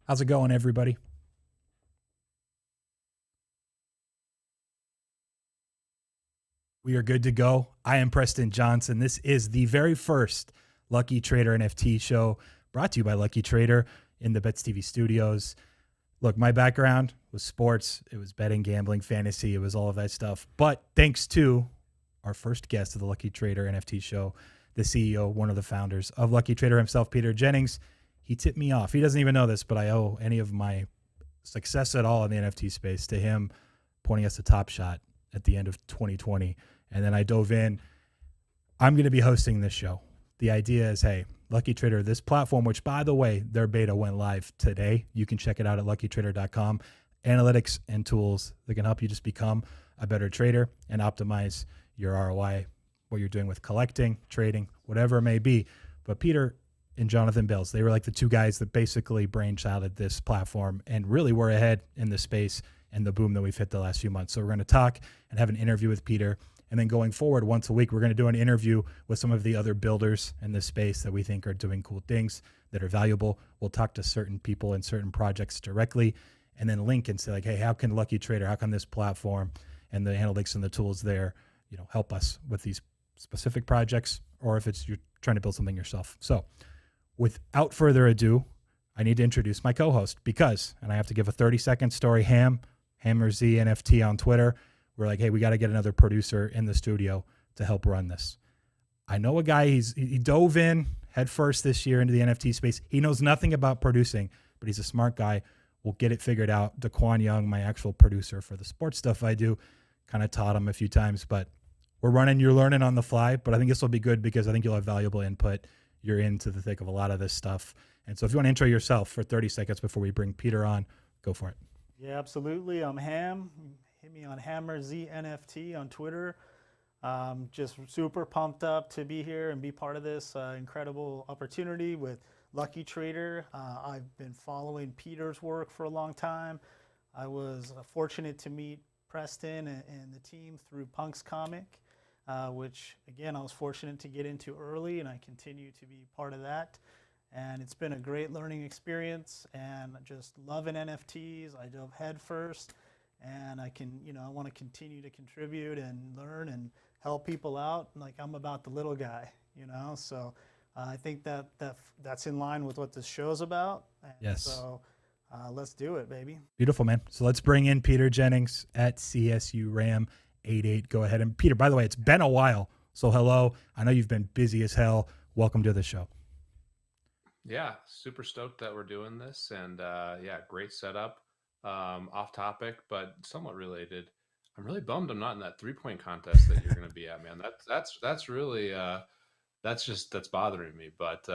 How's it going, everybody? We are good to go. I am Preston Johnson. This is the very first Lucky Trader NFT show brought to you by Lucky Trader in the Bets TV studios. Look, my background was sports, it was betting, gambling, fantasy, it was all of that stuff. But thanks to our first guest of the Lucky Trader NFT show, the CEO, one of the founders of Lucky Trader himself, Peter Jennings, he tipped me off. He doesn't even know this, but I owe any of my success at all in the NFT space to him pointing us to Top Shot at the end of 2020. And then I dove in. I'm going to be hosting this show. The idea is, hey, Lucky Trader, this platform, which by the way, their beta went live today. You can check it out at luckytrader.com. Analytics and tools that can help you just become a better trader and optimize your ROI, what you're doing with collecting, trading, whatever it may be. But Peter and Jonathan Bales, they were like the two guys that basically brainchilded this platform and really were ahead in the space and the boom that we've hit the last few months. So we're going to talk and have an interview with Peter. And then going forward, once a week, we're going to do an interview with some of the other builders in this space that we think are doing cool things that are valuable. We'll talk to certain people and certain projects directly and then link and say like, hey, how can Lucky Trader, how can this platform and the analytics and the tools there, help us with these specific projects, or if it's you're trying to build something yourself. So without further ado, I need to introduce my co-host because, and I have to give a 30-second story, Hammer Z NFT on Twitter. We're like, hey, we got to get another producer in the studio to help run this. I know a guy, he dove in head first this year into the NFT space. He knows nothing about producing, but he's a smart guy. We'll get it figured out. Daquan Young, my actual producer for the sports stuff I do, kind of taught him a few times, but you're learning on the fly, but I think this will be good because I think you'll have valuable input. You're into the thick of a lot of this stuff. And so if you want to intro yourself for 30 seconds before we bring Peter on, go for it. Yeah, absolutely. I'm Ham. Hit me on Hammer Z NFT on Twitter. Just super pumped up to be here and be part of this incredible opportunity with Lucky Trader. I've been following Peter's work for a long time. I was fortunate to meet Preston and the team through Punk's comic, which again I was fortunate to get into early, and I continue to be part of that. And it's been a great learning experience, and just loving NFTs. I dove head first, and I want to continue to contribute and learn and help people out. Like I'm about the little guy, So I think that's in line with what this show's about. And Yes. so let's do it, baby. Beautiful, man. So let's bring in Peter Jennings at CSU Ram 88. Go ahead. And Peter, by the way, it's been a while. So hello. I know you've been busy as hell. Welcome to the show. Yeah, super stoked that we're doing this, and yeah, great setup. Off topic, but somewhat related. I'm really bummed I'm not in that 3-point contest that you're going to be at, man. That's really that's bothering me. But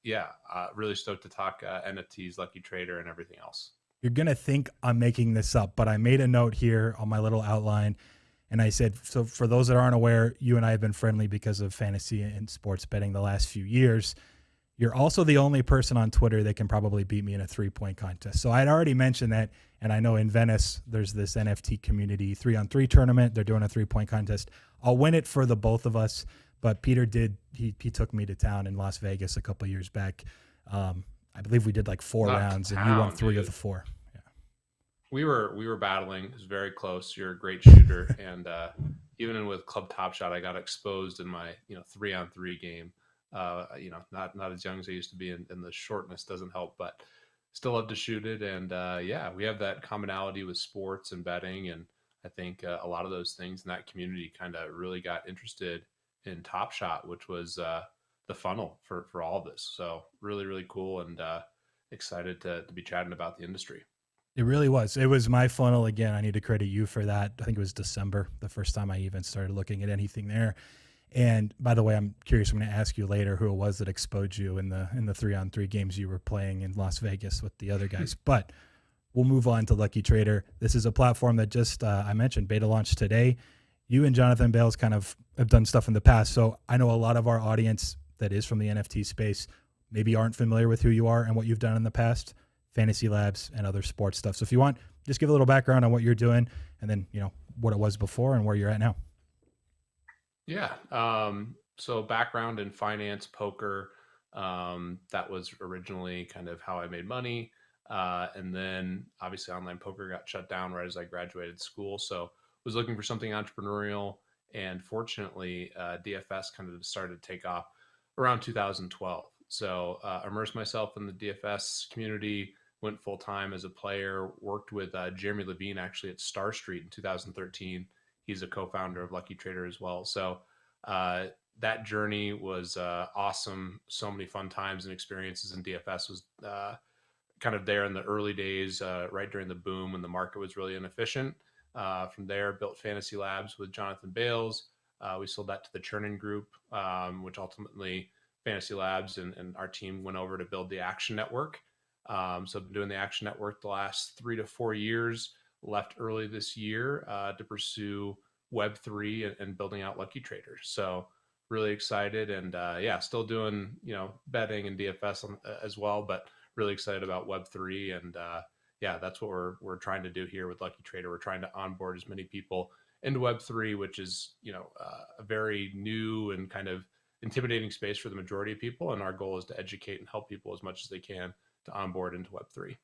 yeah, really stoked to talk NFTs, Lucky Trader, and everything else. You're going to think I'm making this up, but I made a note here on my little outline. And I said, so for those that aren't aware, you and I have been friendly because of fantasy and sports betting the last few years. You're also the only person on Twitter that can probably beat me in a 3-point contest. So I'd already mentioned that. And I know in Venice, there's this NFT community 3-on-3 tournament. They're doing a 3-point contest. I'll win it for the both of us. But Peter he took me to town in Las Vegas a couple of years back. I believe we did like 4 Not rounds and town, you won 3 dude. of the 4. Yeah. We were battling. It was very close. You're a great shooter, and even with Club Top Shot, I got exposed in my 3-on-3 game. Not as young as I used to be, and the shortness doesn't help, but still love to shoot it. And yeah, we have that commonality with sports and betting, and I think a lot of those things in that community kind of really got interested in Top Shot, which was the funnel for all of this. So really, really cool, and excited to be chatting about the industry. It really was. It was my funnel again. I need to credit you for that. I think it was December, the first time I even started looking at anything there. And by the way, I'm curious. I'm going to ask you later who it was that exposed you in the 3-on-3 games you were playing in Las Vegas with the other guys. But we'll move on to Lucky Trader. This is a platform that just I mentioned beta launched today. You and Jonathan Bales kind of have done stuff in the past, so I know a lot of our audience that is from the NFT space maybe aren't familiar with who you are and what you've done in the past, fantasy labs and other sports stuff. So if you want, just give a little background on what you're doing, and then what it was before and where you're at now. Yeah. So background in finance, poker. That was originally kind of how I made money. And then obviously online poker got shut down right as I graduated school. So was looking for something entrepreneurial. And fortunately, DFS kind of started to take off around 2012. So immersed myself in the DFS community, went full time as a player, worked with Jeremy Levine actually at Star Street in 2013. He's a co-founder of Lucky Trader as well. So that journey was awesome. So many fun times and experiences in DFS. Was kind of there in the early days, right during the boom when the market was really inefficient. From there, built Fantasy Labs with Jonathan Bales. We sold that to the Chernin Group, which ultimately Fantasy Labs and our team went over to build the Action Network. So I've been doing the Action Network the last 3 to 4 years. Left early this year to pursue Web3 and building out Lucky Trader. So really excited, and yeah, still doing betting and DFS as well, but really excited about Web3, and yeah, that's what we're trying to do here with Lucky Trader. We're trying to onboard as many people into Web3, which is a very new and kind of intimidating space for the majority of people, and our goal is to educate and help people as much as they can to onboard into Web3.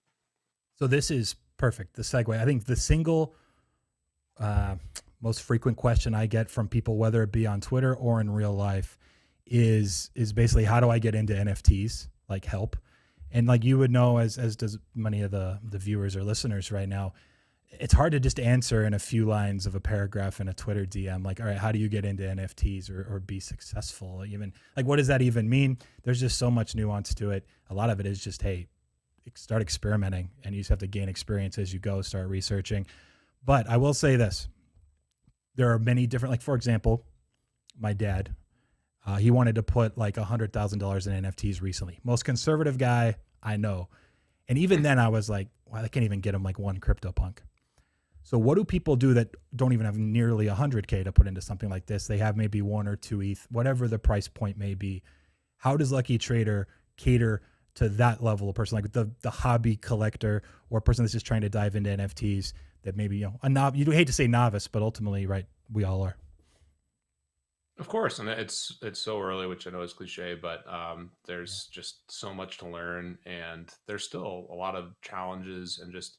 So this is perfect. The segue. I think the single most frequent question I get from people, whether it be on Twitter or in real life, is basically, how do I get into NFTs? Like, help. And like you would know, as does many of the viewers or listeners right now, it's hard to just answer in a few lines of a paragraph in a Twitter DM. Like, all right, how do you get into NFTs or be successful? Even like, what does that even mean? There's just so much nuance to it. A lot of it is just, hey, start experimenting, and you just have to gain experience as you go, start researching. But I will say this, there are many different, like, for example, my dad, he wanted to put like $100,000 in NFTs recently. Most conservative guy I know. And even then I was like, well, I can't even get him like one CryptoPunk. So what do people do that don't even have nearly 100K to put into something like this? They have maybe 1 or 2 ETH, whatever the price point may be. How does Lucky Trader cater to that level of person, like the hobby collector or a person that's just trying to dive into NFTs that maybe, you hate to say novice, but ultimately, right, we all are. Of course, and it's so early, which I know is cliche, but there's just so much to learn, and there's still a lot of challenges, and just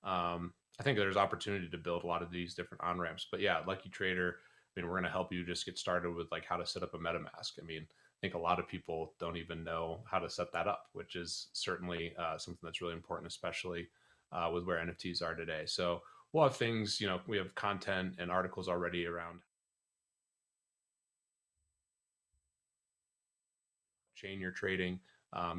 I think there's opportunity to build a lot of these different on-ramps. But yeah, Lucky Trader, I mean, we're going to help you just get started with like how to set up a MetaMask. I mean, I think a lot of people don't even know how to set that up, which is certainly something that's really important, especially with where NFTs are today. So we'll have things, we have content and articles already around chain you're trading.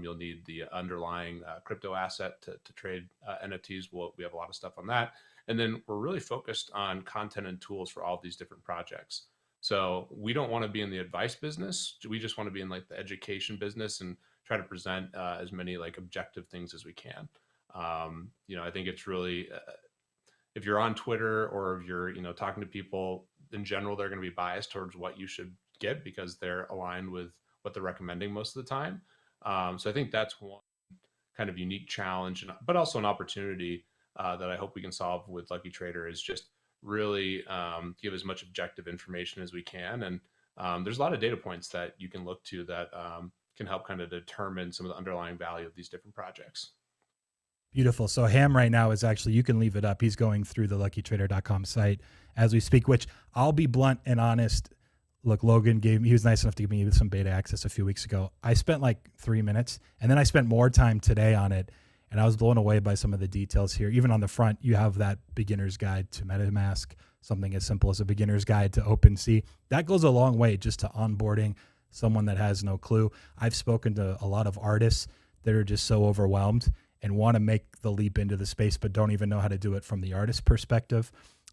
You'll need the underlying crypto asset to trade NFTs. We have a lot of stuff on that. And then we're really focused on content and tools for all of these different projects. So we don't want to be in the advice business. We just want to be in like the education business and try to present as many like objective things as we can. I think it's really, if you're on Twitter or if you're, talking to people in general, they're going to be biased towards what you should get because they're aligned with what they're recommending most of the time. So I think that's one kind of unique challenge, but also an opportunity that I hope we can solve with Lucky Trader is just really give as much objective information as we can. And there's a lot of data points that you can look to that can help kind of determine some of the underlying value of these different projects. Beautiful. So Ham right now is actually, you can leave it up. He's going through the luckytrader.com site as we speak, which I'll be blunt and honest. Look, Logan he was nice enough to give me some beta access a few weeks ago. I spent like 3 minutes, and then I spent more time today on it, and I was blown away by some of the details here. Even on the front, you have that beginner's guide to MetaMask, something as simple as a beginner's guide to OpenSea. That goes a long way just to onboarding someone that has no clue. I've spoken to a lot of artists that are just so overwhelmed and want to make the leap into the space, but don't even know how to do it from the artist perspective.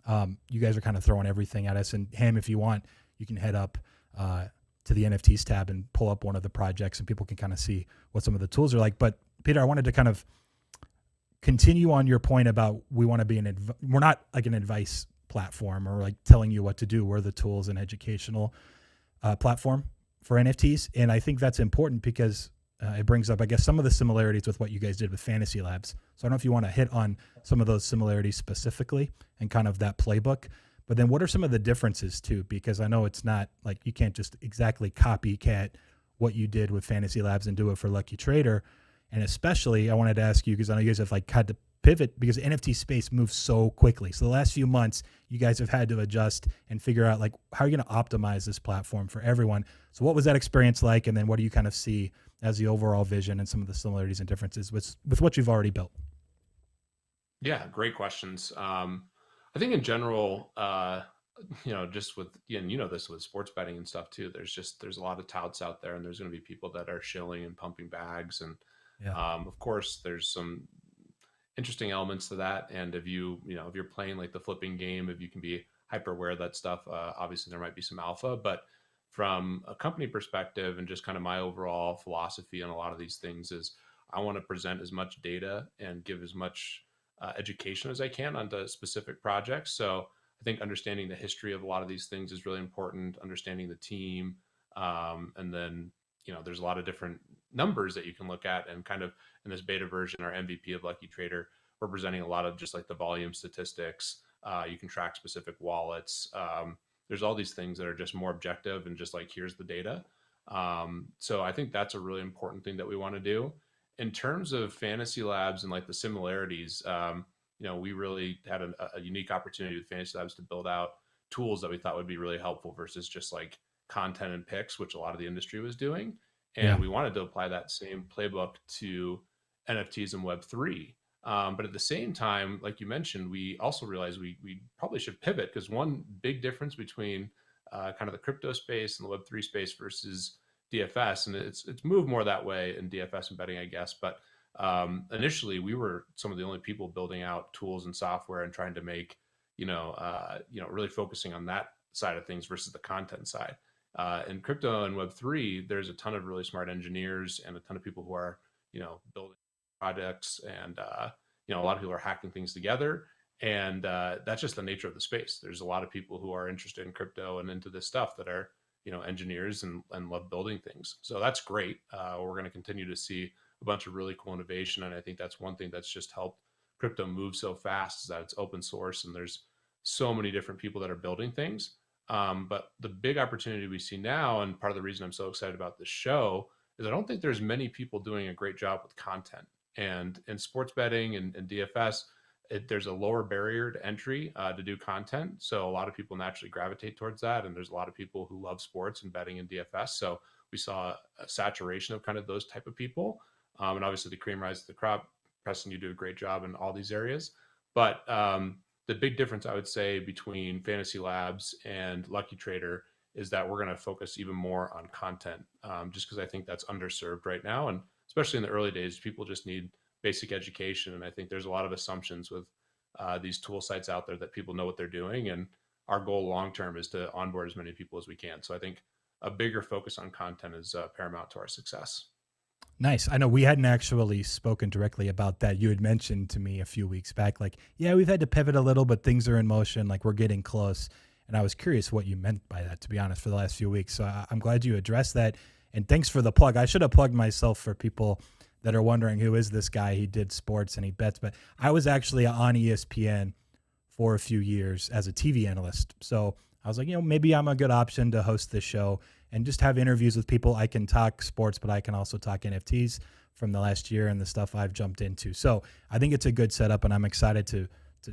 You guys are kind of throwing everything at us. And Ham, if you want, you can head up to the NFTs tab and pull up one of the projects, and people can kind of see what some of the tools are like. But Peter, I wanted to kind of continue on your point about we want to be we're not like an advice platform or like telling you what to do. We're the tools and educational platform for NFTs. And I think that's important because it brings up, I guess, some of the similarities with what you guys did with Fantasy Labs. So I don't know if you want to hit on some of those similarities specifically and kind of that playbook. But then what are some of the differences too? Because I know it's not like you can't just exactly copycat what you did with Fantasy Labs and do it for Lucky Trader. And especially, I wanted to ask you because I know you guys have like had to pivot because the NFT space moves so quickly. So the last few months, you guys have had to adjust and figure out like how are you going to optimize this platform for everyone. So what was that experience like, and then what do you kind of see as the overall vision and some of the similarities and differences with what you've already built? Yeah, great questions. I think in general, just with, and this with sports betting and stuff too. There's a lot of touts out there, and there's going to be people that are shilling and pumping bags, and Yeah. of course, there's some interesting elements to that. And if you're playing like the flipping game, if you can be hyper aware of that stuff, obviously there might be some alpha. But from a company perspective, and just kind of my overall philosophy on a lot of these things is I want to present as much data and give as much education as I can onto specific projects. So I think understanding the history of a lot of these things is really important. Understanding the team, and then there's a lot of different numbers that you can look at, and kind of in this beta version, our MVP of Lucky Trader, we're presenting a lot of just like the volume statistics. You can track specific wallets. There's all these things that are just more objective and just like here's the data. So I think that's a really important thing that we want to do. In terms of Fantasy Labs and like the similarities, we really had a unique opportunity with Fantasy Labs to build out tools that we thought would be really helpful versus just like content and picks, which a lot of the industry was doing. Yeah. And we wanted to apply that same playbook to NFTs and Web3. But at the same time, like you mentioned, we also realized we probably should pivot, because one big difference between kind of the crypto space and the Web3 space versus DFS, and it's moved more that way in DFS and betting, I guess. But initially, we were some of the only people building out tools and software and trying to make, really focusing on that side of things versus the content side. In crypto and Web3, there's a ton of really smart engineers and a ton of people who are, building projects, and a lot of people are hacking things together. And that's just the nature of the space. There's a lot of people who are interested in crypto and into this stuff that are, engineers and love building things. So that's great. We're going to continue to see a bunch of really cool innovation. And I think that's one thing that's just helped crypto move so fast, is that it's open source and there's so many different people that are building things. But the big opportunity we see now, and part of the reason I'm so excited about this show, is I don't think there's many people doing a great job with content. And in sports betting and DFS, there's a lower barrier to entry to do content. So a lot of people naturally gravitate towards that. And there's a lot of people who love sports and betting and DFS. So we saw a saturation of kind of those type of people. And obviously the cream rises to the crop. Preston, you do a great job in all these areas. But the big difference, I would say, between Fantasy Labs and Lucky Trader is that we're going to focus even more on content, just because I think that's underserved right now. And especially in the early days, people just need basic education. And I think there's a lot of assumptions with these tool sites out there that people know what they're doing. And our goal long term is to onboard as many people as we can. So I think a bigger focus on content is paramount to our success. Nice. I know we hadn't actually spoken directly about that. You had mentioned to me a few weeks back, like, yeah, we've had to pivot a little, but things are in motion. Like, we're getting close. And I was curious what you meant by that, to be honest, for the last few weeks. So I'm glad you addressed that. And thanks for the plug. I should have plugged myself for people that are wondering, who is this guy? He did sports and he bets. But I was actually on ESPN for a few years as a TV analyst. So I was like, maybe I'm a good option to host this show and just have interviews with people. I can talk sports, but I can also talk NFTs from the last year and the stuff I've jumped into. So I think it's a good setup, and I'm excited to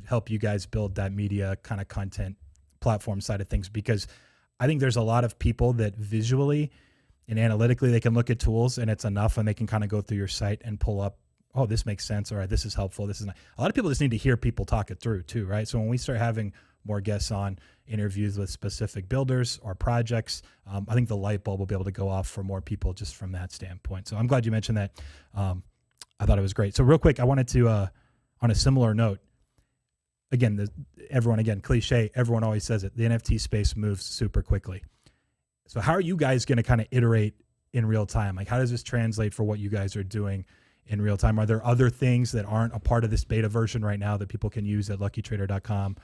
help you guys build that media kind of content platform side of things, because I think there's a lot of people that visually and analytically, they can look at tools and it's enough, and they can kind of go through your site and pull up, oh, this makes sense. All right, this is helpful. This is not. A lot of people just need to hear people talk it through too, right? So when we start having more guests on, interviews with specific builders or projects, I think the light bulb will be able to go off for more people just from that standpoint. So I'm glad you mentioned that. I thought it was great. So real quick, I wanted to, on a similar note, again, cliche, everyone always says it, the NFT space moves super quickly. So how are you guys going to kind of iterate in real time? Like, how does this translate for what you guys are doing in real time? Are there other things that aren't a part of this beta version right now that people can use at luckytrader.com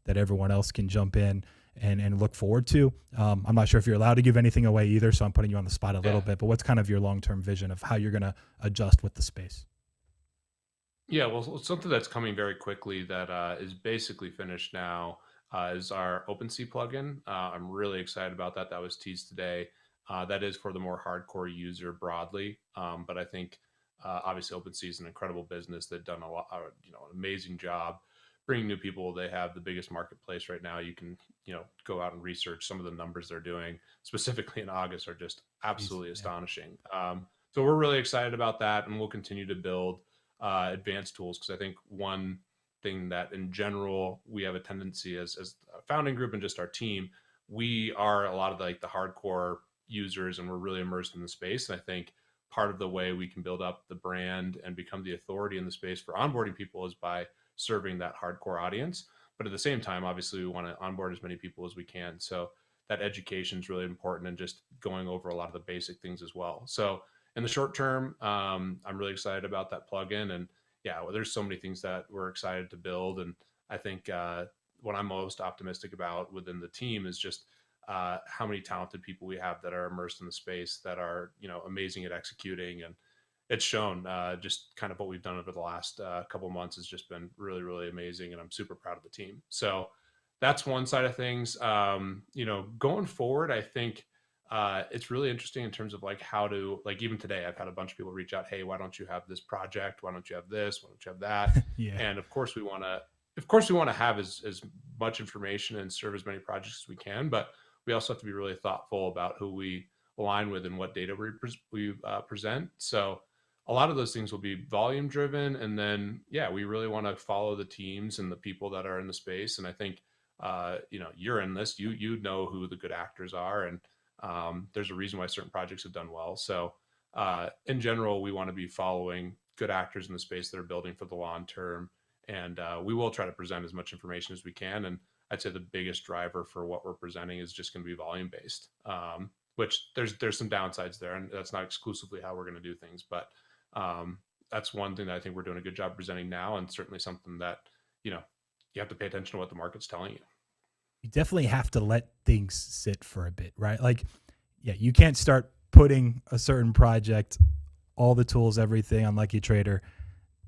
that everyone else can jump in and look forward to? I'm not sure if you're allowed to give anything away either, so I'm putting you on the spot a little bit, but what's kind of your long-term vision of how you're going to adjust with the space? Yeah, well, something that's coming very quickly that is basically finished now is our OpenSea plugin. I'm really excited about that. That was teased today. That is for the more hardcore user broadly, but I think obviously OpenSea is an incredible business. They've done a lot, an amazing job bringing new people. They have the biggest marketplace right now. You can, go out and research some of the numbers they're doing specifically in August are just absolutely astonishing. So we're really excited about that, and we'll continue to build advanced tools, because I think one thing that in general we have a tendency as a founding group and just our team, we are a lot of the hardcore users, and we're really immersed in the space. And I think part of the way we can build up the brand and become the authority in the space for onboarding people is by serving that hardcore audience. But at the same time, obviously, we want to onboard as many people as we can. So that education is really important, and just going over a lot of the basic things as well. So in the short term, I'm really excited about that plugin. And yeah, well, there's so many things that we're excited to build. And I think what I'm most optimistic about within the team is just how many talented people we have that are immersed in the space, that are, amazing at executing. And it's shown, just kind of what we've done over the last couple of months has just been really, really amazing. And I'm super proud of the team. So that's one side of things. Going forward, I think it's really interesting in terms of how to, even today, I've had a bunch of people reach out, hey, why don't you have this project? Why don't you have this? Why don't you have that? Yeah. And of course we want to have as much information and serve as many projects as we can, but we also have to be really thoughtful about who we align with and what data we present. So a lot of those things will be volume driven. And then, we really want to follow the teams and the people that are in the space. And I think, you're in this, you know who the good actors are. And there's a reason why certain projects have done well. So in general, we want to be following good actors in the space that are building for the long term. And we will try to present as much information as we can. And I'd say the biggest driver for what we're presenting is just going to be volume based, which there's some downsides there, and that's not exclusively how we're going to do things. But that's one thing that I think we're doing a good job presenting now, and certainly something that, you have to pay attention to what the market's telling you. You definitely have to let things sit for a bit, right? You can't start putting a certain project, all the tools, everything on Lucky Trader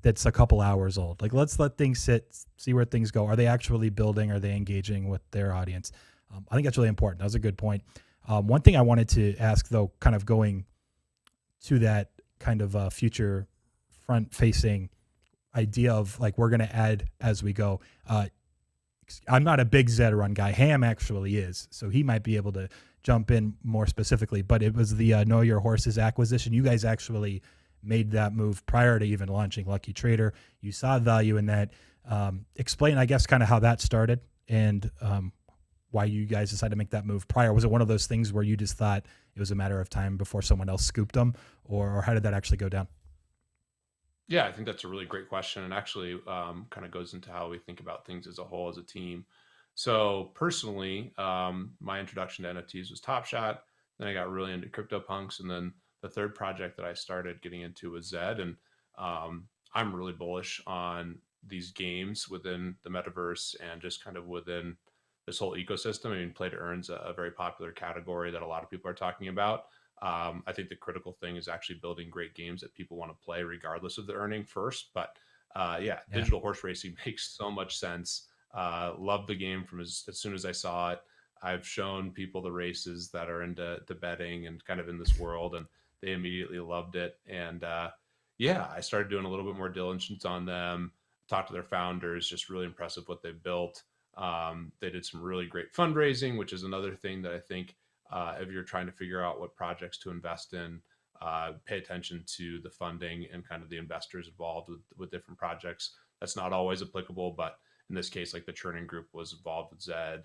that's a couple hours old. Let's let things sit, see where things go. Are they actually building? Are they engaging with their audience? I think that's really important. That was a good point. One thing I wanted to ask, though, kind of going to that kind of future front-facing idea of we're going to add as we go. I'm not a big Zed run guy. Ham actually is, so he might be able to jump in more specifically. But it was the Know Your Horses acquisition. You guys actually made that move prior to even launching Lucky Trader. You saw value in that. Explain, I guess, kind of how that started and why you guys decided to make that move prior. Was it one of those things where you just thought it was a matter of time before someone else scooped them, or how did that actually go down? Yeah, I think that's a really great question, and actually kind of goes into how we think about things as a whole, as a team. So personally, my introduction to NFTs was Top Shot. Then I got really into CryptoPunks, and then the third project that I started getting into was Zed. And I'm really bullish on these games within the metaverse and just kind of within this whole ecosystem. I mean, play to earn's a very popular category that a lot of people are talking about. I think the critical thing is actually building great games that people want to play regardless of the earning first. But digital horse racing makes so much sense. Loved the game from as soon as I saw it. I've shown people the races that are into betting and kind of in this world, and they immediately loved it. And I started doing a little bit more diligence on them, talked to their founders, just really impressive what they've built. They did some really great fundraising, which is another thing that I think if you're trying to figure out what projects to invest in, pay attention to the funding and kind of the investors involved with different projects. That's not always applicable, but in this case, the Churning Group was involved with Zed,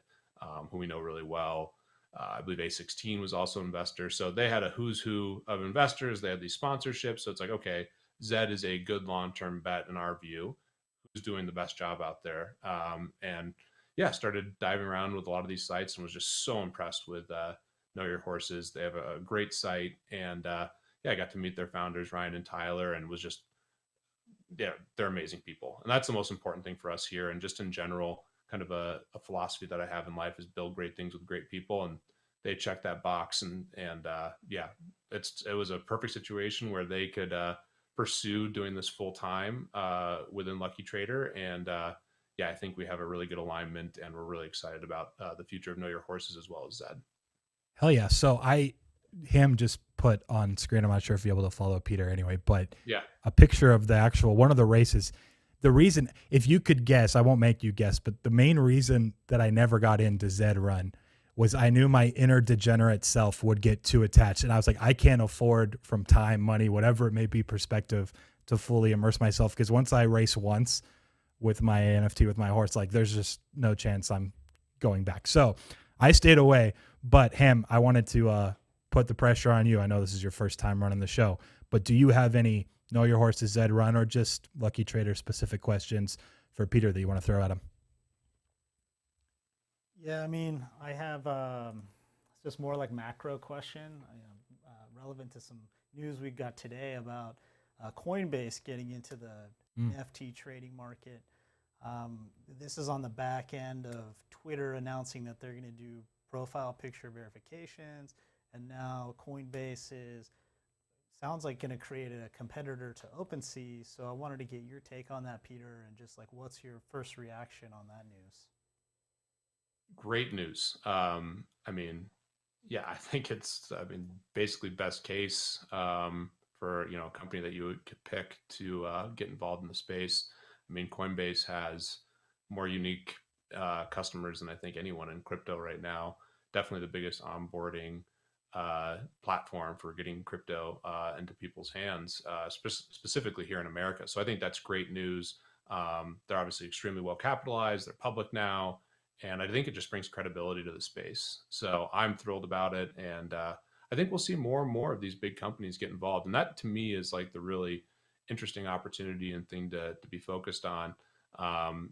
who we know really well. I believe A16 was also an investor. So they had a who's who of investors. They had these sponsorships. So it's okay, Zed is a good long-term bet in our view. Who's doing the best job out there? Started diving around with a lot of these sites and was just so impressed with Know Your Horses. They have a great site, and I got to meet their founders, Ryan and Tyler, and was just, they're amazing people. And that's the most important thing for us here. And just in general, kind of a philosophy that I have in life is build great things with great people. And they checked that box, and it was a perfect situation where they could pursue doing this full time within Lucky Trader. And I think we have a really good alignment, and we're really excited about the future of Know Your Horses as well as Zed. Hell yeah. So Ham just put on screen. I'm not sure if you're able to follow Peter anyway, but Yeah. a picture of the actual one of the races. The reason, if you could guess, I won't make you guess, but the main reason that I never got into Zed Run was I knew my inner degenerate self would get too attached. And I was like, I can't afford, from time, money, whatever it may be, perspective, to fully immerse myself. Because once I race once with my NFT, with my horse, like there's just no chance I'm going back. So I stayed away. But Ham, I wanted to put the pressure on you. I know this is your first time running the show, but do you have any Know Your Horse's Zed Run or just Lucky Trader specific questions for Peter that you want to throw at him? Yeah, I mean, I have it's just more like macro question, relevant to some news we got today about Coinbase getting into the NFT trading market. This is on the back end of Twitter announcing that they're going to do profile picture verifications, and now Coinbase sounds like going to create a competitor to OpenSea. So I wanted to get your take on that, Peter, and just like what's your first reaction on that news? Great news. I mean, yeah, I think basically best case for a company that you could pick to get involved in the space. I mean, Coinbase has more unique customers than I think anyone in crypto right now. Definitely the biggest onboarding platform for getting crypto into people's hands, specifically here in America. So I think that's great news. They're obviously extremely well capitalized. They're public now, and I think it just brings credibility to the space. So I'm thrilled about it, and I think we'll see more and more of these big companies get involved. And that to me is like the really interesting opportunity and thing to be focused on.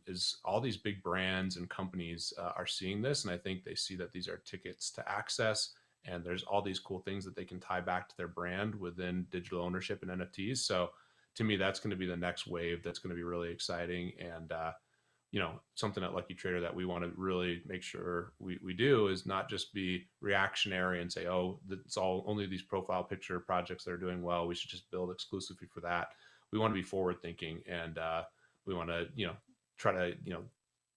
Is all these big brands and companies are seeing this, and I think they see that these are tickets to access, and there's all these cool things that they can tie back to their brand within digital ownership and NFTs. So to me, that's going to be the next wave. That's going to be really exciting, and something at Lucky Trader that we want to really make sure we do is not just be reactionary and say, oh, it's all only these profile picture projects that are doing well, we should just build exclusively for that. We want to be forward thinking, and we want to try to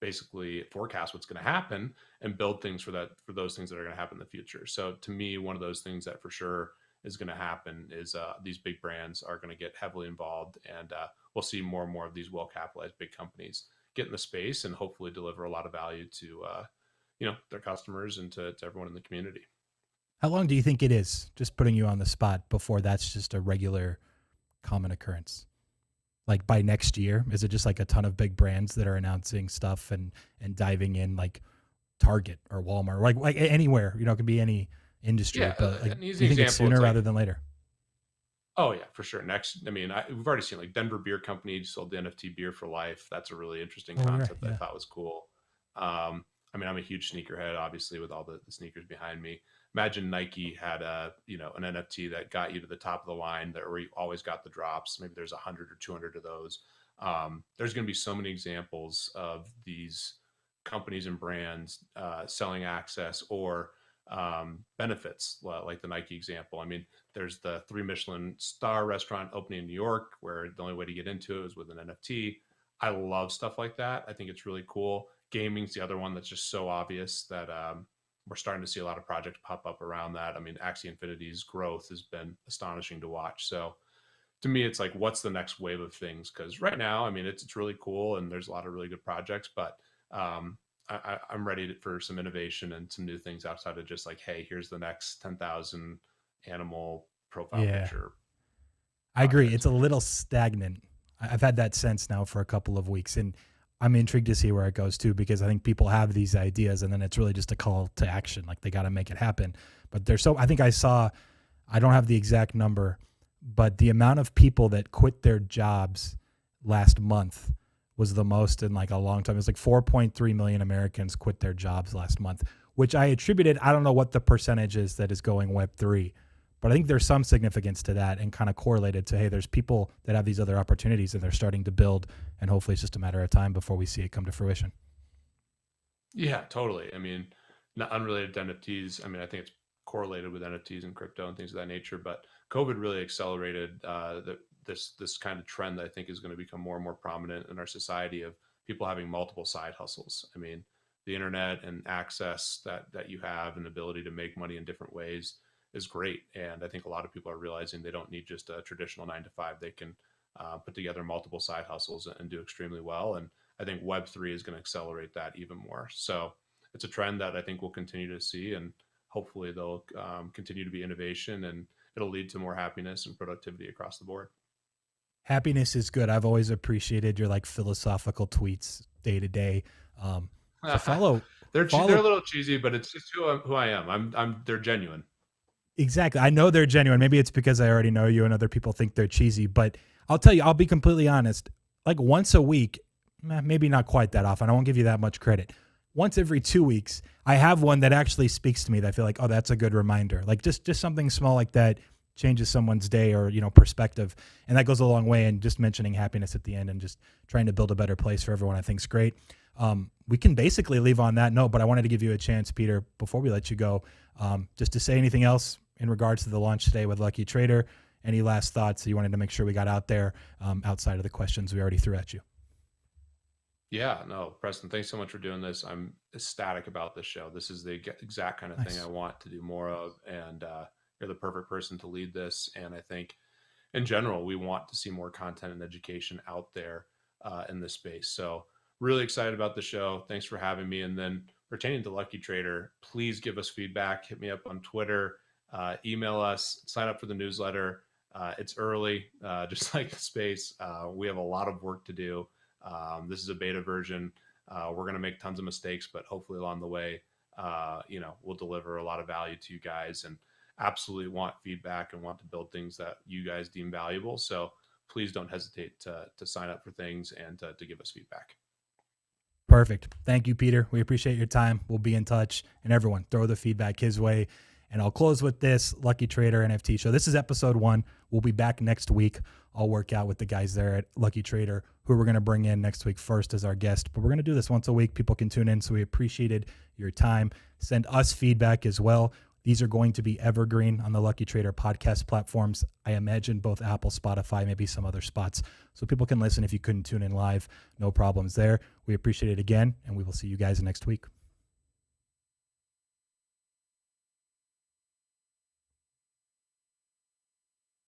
basically forecast what's going to happen and build things for those things that are going to happen in the future. So to me, one of those things that for sure is going to happen is these big brands are going to get heavily involved, and we'll see more and more of these well capitalized big companies get in the space and hopefully deliver a lot of value to their customers and to everyone in the community. How long do you think it is, just putting you on the spot, before that's just a regular common occurrence? Like by next year, is it just like a ton of big brands that are announcing stuff and diving in, like Target or Walmart, like anywhere, it could be any industry, Yeah, but like, an do easy you think it's example, sooner it's like, rather than later? oh yeah, for sure. Next, I mean, we've already seen like Denver Beer Company sold the NFT beer for life. That's a really interesting Oh, right. concept that Yeah. I thought was cool. I mean, I'm a huge sneakerhead, obviously, with all the sneakers behind me. Imagine Nike had an NFT that got you to the top of the line, that where you always got the drops. Maybe there's 100 or 200 of those. There's going to be so many examples of these companies and brands selling access or benefits, like the Nike example. I mean, there's the 3 Michelin star restaurant opening in New York, where the only way to get into it is with an NFT. I love stuff like that. I think it's really cool. Gaming's the other one that's just so obvious that we're starting to see a lot of projects pop up around that. I mean, Axie Infinity's growth has been astonishing to watch. So to me, it's like, what's the next wave of things? Because right now, I mean, it's really cool and there's a lot of really good projects, but I'm ready for some innovation and some new things outside of just like, hey, here's the next 10,000 animal profile Yeah, picture I agree. project. It's a little stagnant. I've had that sense now for a couple of weeks, and I'm intrigued to see where it goes too, because I think people have these ideas and then it's really just a call to action. Like they got to make it happen. But I think I don't have the exact number, but the amount of people that quit their jobs last month was the most in like a long time. It was like 4.3 million Americans quit their jobs last month, which I attributed, I don't know what the percentage is that is going Web3, but I think there's some significance to that and kind of correlated to, hey, there's people that have these other opportunities and they're starting to build, and hopefully it's just a matter of time before we see it come to fruition. Yeah, totally. I mean, not unrelated to NFTs. I mean, I think it's correlated with NFTs and crypto and things of that nature. But COVID really accelerated this kind of trend that I think is going to become more and more prominent in our society, of people having multiple side hustles. I mean, the internet and access that you have and ability to make money in different ways is great. And I think a lot of people are realizing they don't need just a traditional 9 to 5. They can put together multiple side hustles and do extremely well. And I think Web3 is going to accelerate that even more. So it's a trend that I think we'll continue to see, and hopefully there'll continue to be innovation, and it'll lead to more happiness and productivity across the board. Happiness is good. I've always appreciated your like philosophical tweets day to day. So follow. They're a little cheesy, but it's just who I am. They're genuine. Exactly. I know they're genuine. Maybe it's because I already know you and other people think they're cheesy, but I'll tell you, I'll be completely honest. Like once a week, maybe not quite that often. I won't give you that much credit. Once every 2 weeks, I have one that actually speaks to me that I feel like, oh, that's a good reminder. Like just something small like that changes someone's day or, perspective. And that goes a long way. And just mentioning happiness at the end and just trying to build a better place for everyone, I think is great. We can basically leave on that note, but I wanted to give you a chance, Peter, before we let you go, just to say anything else in regards to the launch today with Lucky Trader. Any last thoughts that you wanted to make sure we got out there outside of the questions we already threw at you? Yeah, no, Preston, thanks so much for doing this. I'm ecstatic about this show. This is the exact kind of thing I want to do more of. And you're the perfect person to lead this. And I think in general, we want to see more content and education out there in this space. So really excited about the show. Thanks for having me. And then pertaining to Lucky Trader, please give us feedback. Hit me up on Twitter, email us, sign up for the newsletter. It's early, just like the space. We have a lot of work to do. This is a beta version. We're going to make tons of mistakes, but hopefully along the way, we'll deliver a lot of value to you guys, and absolutely want feedback and want to build things that you guys deem valuable. So please don't hesitate to sign up for things and to give us feedback. Perfect. Thank you, Peter. We appreciate your time. We'll be in touch, and everyone throw the feedback his way. And I'll close with this Lucky Trader NFT show. This is episode 1. We'll be back next week. I'll work out with the guys there at Lucky Trader who we're going to bring in next week first as our guest. But we're going to do this once a week. People can tune in. So we appreciated your time. Send us feedback as well. These are going to be evergreen on the Lucky Trader podcast platforms. I imagine both Apple, Spotify, maybe some other spots. So people can listen if you couldn't tune in live. No problems there. We appreciate it again, and we will see you guys next week.